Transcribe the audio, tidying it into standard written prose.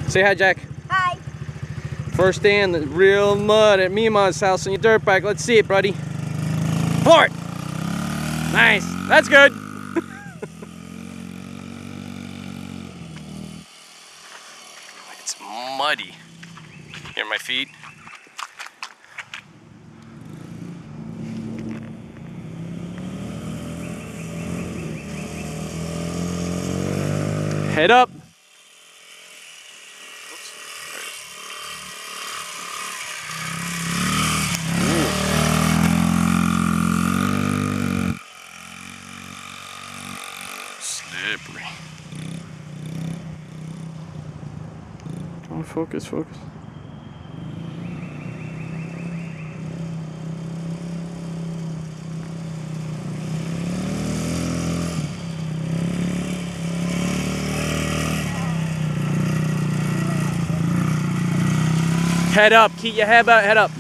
Say hi, Jack. Hi. First day in the real mud at Mima's house on your dirt bike. Let's see it, buddy. Floor it. Nice. That's good. It's muddy. Hear my feet? Head up. Slippery. Come on, focus, focus. Head up, keep your head up, head up.